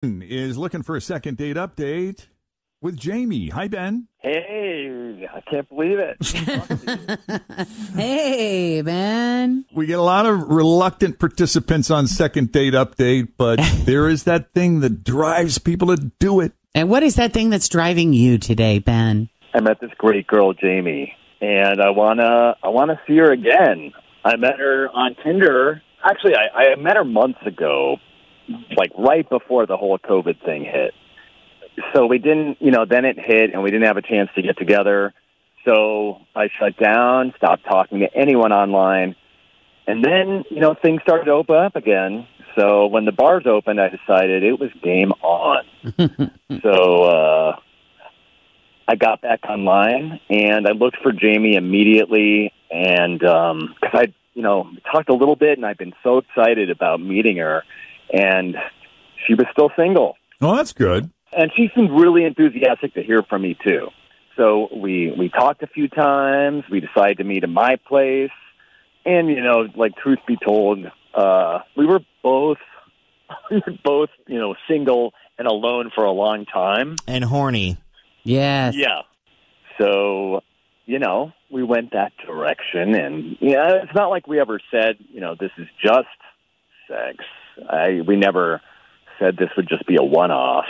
Is looking for a second date update with Jamie. Hi, Ben. Hey, I can't believe it. Hey, Ben. We get a lot of reluctant participants on second date update, but there is that thing that drives people to do it. And what is that thing that's driving you today, Ben? I met this great girl, Jamie, and I wanna see her again. I met her on Tinder. Actually, I met her months ago, like right before the whole COVID thing hit. So we didn't, then it hit and we didn't have a chance to get together. So I shut down, stopped talking to anyone online. And then, things started to open up again. So when the bars opened, I decided it was game on. So I got back online and I looked for Jamie immediately. And because I, talked a little bit and I've been so excited about meeting her. And she was still single. Oh, that's good. And she seemed really enthusiastic to hear from me, too. So we talked a few times. We decided to meet at my place. And, truth be told, we were both, single and alone for a long time. And horny. Yes. Yeah. So, we went that direction. And, it's not like we ever said, this is just sex. We never said this would just be a one-off.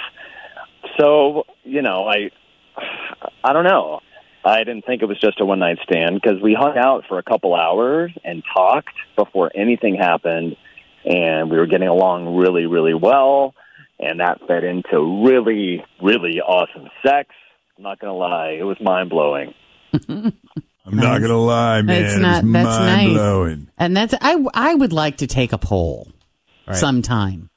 So, I don't know. I didn't think it was just a one-night stand because we hung out for a couple hours and talked before anything happened, and we were getting along really, really well, and that fed into really, really awesome sex. I'm not going to lie. It was mind-blowing. I'm not going to lie, man. It's not, it was that's mind-blowing. nice. And that's, I would like to take a poll sometime.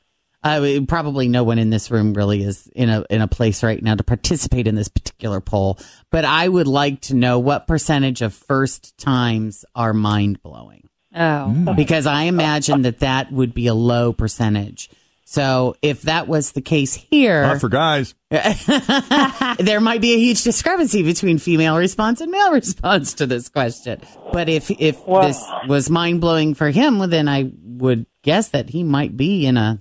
Probably no one in this room really is in a place right now to participate in this particular poll, but I would like to know what percentage of first times are mind-blowing. Oh. Because I imagine that would be a low percentage. So if that was the case here... Not for guys. there might be a huge discrepancy between female response and male response to this question. But if this was mind-blowing for him, well, then I would guess that he might be in a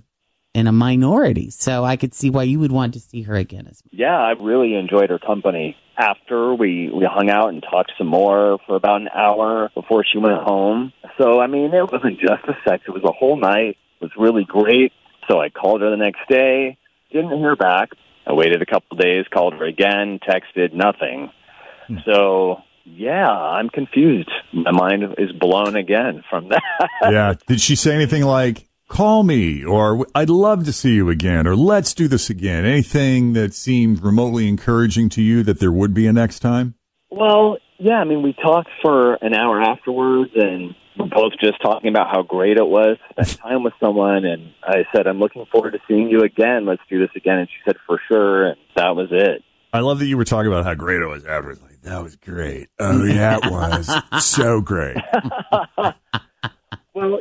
minority. So I could see why you would want to see her again. Yeah, I really enjoyed her company. After we hung out and talked some more for about an hour before she went home. So, it wasn't just the sex. It was a whole night. It was really great. So I called her the next day. Didn't hear back. I waited a couple of days, called her again, texted, nothing. So, yeah, I'm confused. My mind is blown again from that. Yeah. Did she say anything like, call me, or I'd love to see you again, or let's do this again? Anything that seemed remotely encouraging to you that there would be a next time? Well, yeah, we talked for an hour afterwards, and we're both just talking about how great it was to spend time with someone, and I said, I'm looking forward to seeing you again. Let's do this again. And she said, for sure, and that was it. I love that you were talking about how great it was afterwards. Like, that was great. Oh, yeah, it was so great. Well,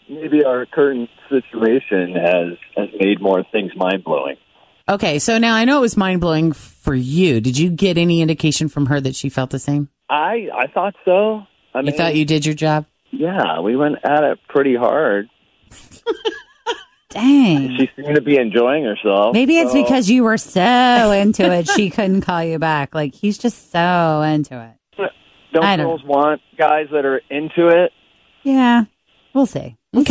maybe our current situation has made more things mind-blowing. Okay, so now I know it was mind-blowing for you. Did you get any indication from her that she felt the same? I thought so. You thought you did your job? Yeah, we went at it pretty hard. Dang. She seemed to be enjoying herself. Maybe it's because you were so into it, she couldn't call you back. Like, he's just so into it. Don't girls want guys that are into it? Yeah, we'll see. We'll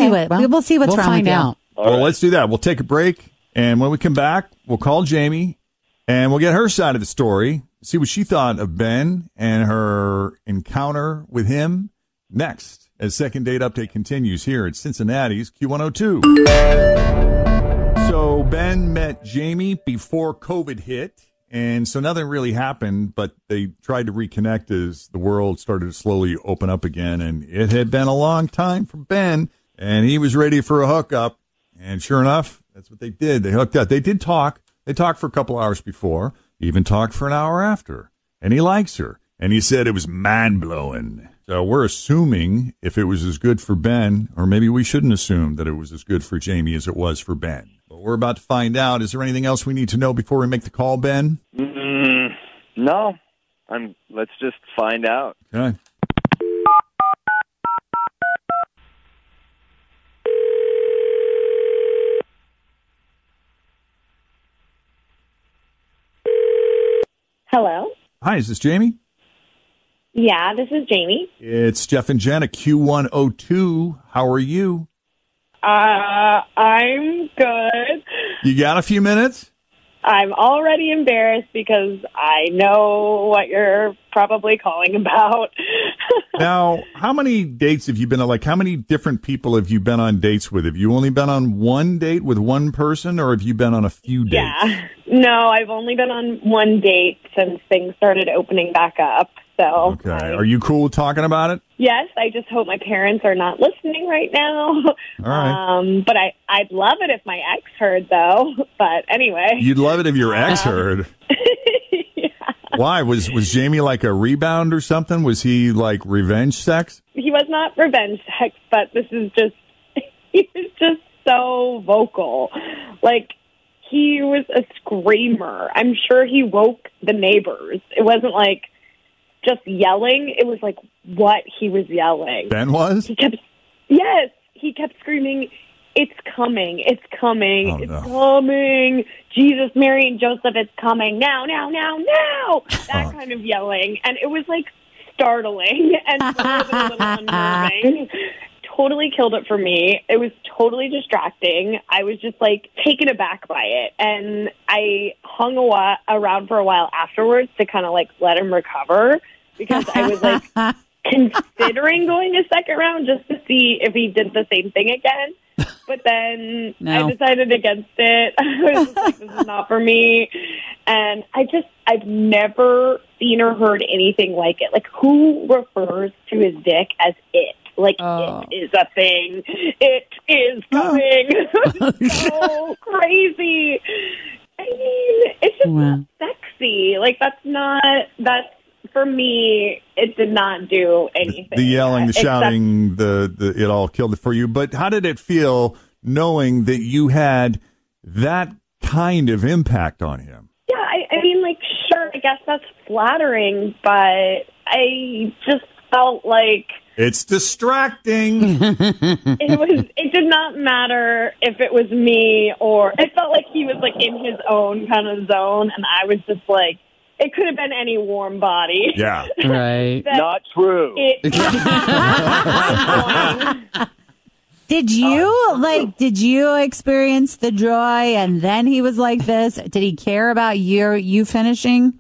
see what's wrong find with out. Well, let's do that. We'll take a break, and when we come back, we'll call Jamie, and we'll get her side of the story, see what she thought of Ben and her encounter with him next, as Second Date Update continues here at Cincinnati's Q102. So Ben met Jamie before COVID hit, and so nothing really happened, but they tried to reconnect as the world started to slowly open up again, and it had been a long time for Ben, and he was ready for a hookup, and sure enough, that's what they did. They hooked up. They did talk. They talked for a couple hours before, even talked for an hour after, and he likes her, and he said it was mind-blowing. So we're assuming if it was as good for Ben, or maybe we shouldn't assume that it was as good for Jamie as it was for Ben. But we're about to find out. Is there anything else we need to know before we make the call, Ben? No. Let's just find out. Okay. Hello. Hi, is this Jamie? Yeah, this is Jamie. It's Jeff and Jenn at Q102. How are you? I'm good. You got a few minutes? I'm already embarrassed because I know what you're probably calling about. Now, how many dates have you been on? Like, how many different people have you been on dates with? Have you only been on one date with one person, or have you been on a few dates? Yeah. No, I've only been on one date since things started opening back up. So, Okay. Are you cool with talking about it? yes, I just hope my parents are not listening right now. All right. But I'd love it if my ex heard, though. But anyway. You'd love it if your ex heard. Yeah. Why? Was Jamie like a rebound or something? Was he like revenge sex? He was not revenge sex, but this is just, he was just so vocal. Like, he was a screamer. I'm sure he woke the neighbors. It wasn't like just yelling. It was like what he was yelling. Ben was? He kept screaming, "It's coming, it's coming, Oh, it's no. coming. Jesus, Mary, and Joseph, it's coming. Now, now, now, now." That kind of yelling. And it was like startling and more than a little unnerving. Totally killed it for me. It was totally distracting. I was just like taken aback by it. And I hung around for a while afterwards to kind of like let him recover because I was like considering going a second round just to see if he did the same thing again. But then No. I decided against it. I was just like, this is not for me. And I've never seen or heard anything like it. Like, who refers to his dick as it? Like, It is a thing. It is coming. It's so crazy. I mean, it's just not sexy. Like, that's, for me, it did not do anything. The yelling, the Except- shouting, the it all killed it for you. But how did it feel knowing that you had that kind of impact on him? Yeah, I mean, like, sure, I guess that's flattering, but I just felt like It's distracting. it did not matter if it was me or it felt like he was like in his own kind of zone, and I was just like, it could have been any warm body. Yeah. Right. Not true. Did you experience the joy and then he was like this? Did he care about you finishing?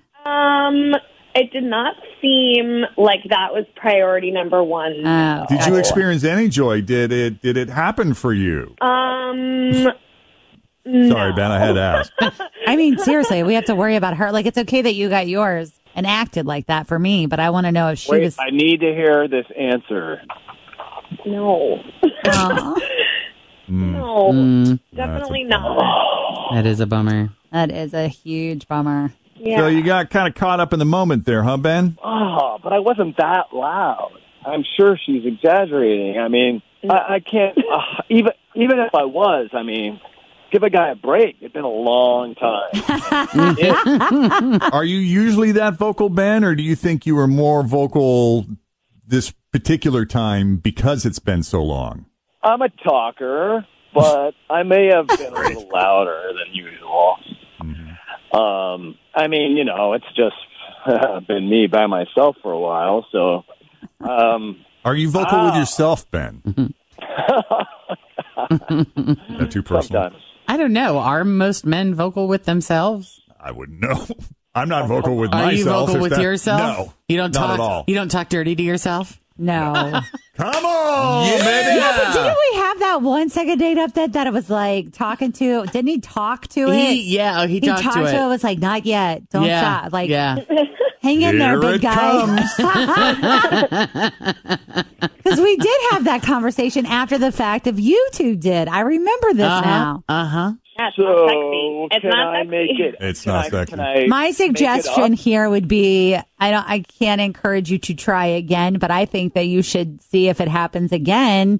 It did not seem like that was priority number one. Did you experience any joy? Did it happen for you? No. Sorry, Ben, I had to ask. I mean, seriously, we have to worry about her. Like, it's okay that you got yours and acted like that for me, but I want to know if she Wait, was. I need to hear this answer. No. Aw, No. Definitely not. That is a bummer. that is a huge bummer. Yeah. So you got kind of caught up in the moment there, huh, Ben? Oh, but I wasn't that loud. I'm sure she's exaggerating. I mean, I can't, even if I was, I mean, give a guy a break. It's been a long time. Are you usually that vocal, Ben, or do you think you were more vocal this particular time because it's been so long? I'm a talker, but I may have been a little louder than usual. I mean, you know, it's just been me by myself for a while, so. Are you vocal with yourself, Ben? Not too personal. Sometimes. I don't know. Are most men vocal with themselves? I wouldn't know. I'm not vocal with Are myself. you vocal Is with that- yourself? No, You don't not talk at all. You don't talk dirty to yourself? No. Come on, baby. Yeah, but didn't we have that one second date up that it was like talking to? Didn't he talk to it? He talked to it. It was like, not yet. Don't yeah, stop. Like, yeah. hang in there, Here big it guy. Because we did have that conversation after the fact of you two did. I remember this now. Uh-huh. That's So, not sexy. It's can not I sexy. make it? It's can not I- sexy. Can I My make it suggestion up? here would be I can't encourage you to try again, but I think that you should see if it happens again.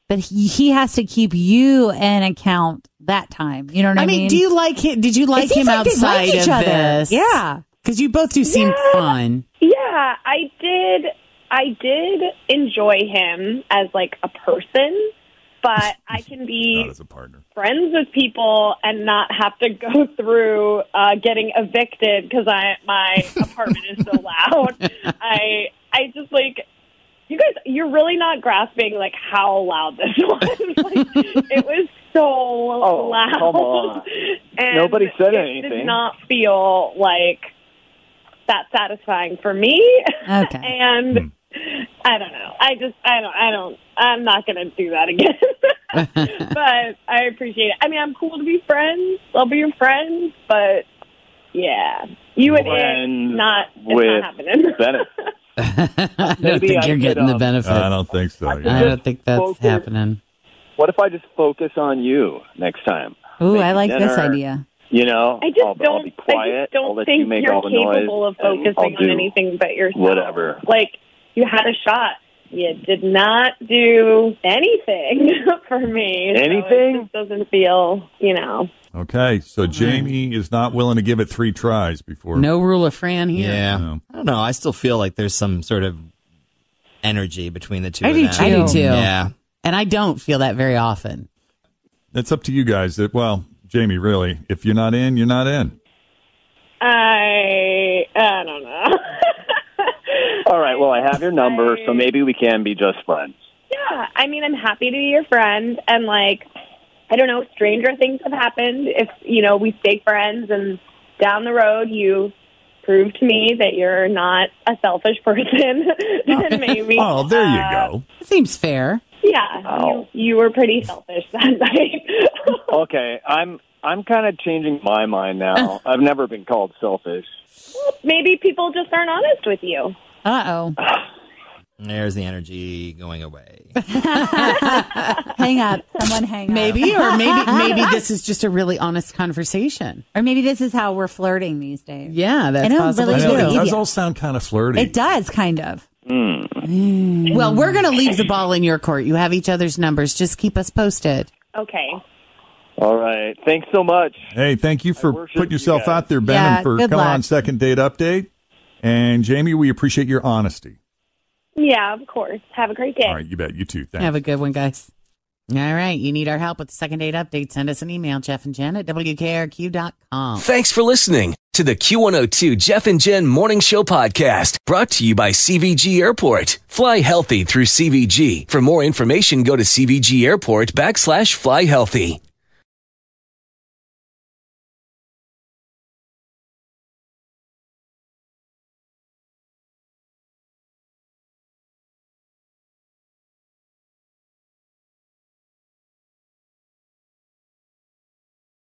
But he has to keep you in account that time. You know what I mean? do you like him? Did you like It seems him like they outside like each of other. this? Yeah. Because you both do seem fun. Yeah, I did enjoy him as like a person, but I can Not be as a partner. friends with people and not have to go through getting evicted because my apartment is so loud. I just like, you guys, you're really not grasping like how loud this was. Like, it was so loud. Come on. And Nobody said it anything. did not feel like that satisfying for me. Okay. And I don't know. I'm not going to do that again. But I appreciate it. I mean, I'm cool to be friends. I'll be your friend. But yeah, you and it, not, it's with not happening. benefits. I don't Maybe think I you're could, getting the benefits. I don't think so. I could yeah. I don't think that's focus. happening. What if I just focus on you next time? Ooh, Make I like this dinner, idea. You know, I just I'll don't. be quiet. I just I'll don't let you think make you're all the noise, capable of and I'll focusing on do anything but yourself. whatever. Like, you had a shot. You did not do anything for me. So Anything? it just doesn't feel, Okay, so Jamie is not willing to give it 3 tries before. No rule of Fran here. Yeah. No. I don't know. I still feel like there's some sort of energy between the two I of do them. too. I do too. Yeah. And I don't feel that very often. That's up to you guys. Well, Jamie, really, if you're not in, you're not in. I don't know. All right, well, I have your number, so maybe we can be just friends. Yeah, I mean, I'm happy to be your friend, and like, I don't know, stranger things have happened. If we stay friends, and down the road you prove to me that you're not a selfish person, then maybe. Oh, there you go. Seems fair. Yeah, Oh. you were pretty selfish that night. Okay, I'm kind of changing my mind now. I've never been called selfish. Maybe people just aren't honest with you. Uh-oh. There's the energy going away. Hang up. Someone hang up. Maybe, or maybe this is just a really honest conversation. Or maybe this is how we're flirting these days. Yeah, that's I don't possible really I know, do. it too. does all sound kind of flirty. It does, kind of. Well, we're going to leave the ball in your court. You have each other's numbers. Just keep us posted. Okay. All right, thanks so much. Hey, thank you for worship putting you yourself guys. out there, Ben, Yeah, and for good coming luck. on Second Date Update. And Jamie, we appreciate your honesty. Yeah, of course. Have a great day. All right, you bet. You too. Thanks. Have a good one, guys. All right. You need our help with the Second Date Update. Send us an email, Jeff and Jen at WKRQ.com. Thanks for listening to the Q102 Jeff and Jen Morning Show podcast, brought to you by CVG Airport. Fly healthy through CVG. For more information, go to CVG Airport /fly healthy.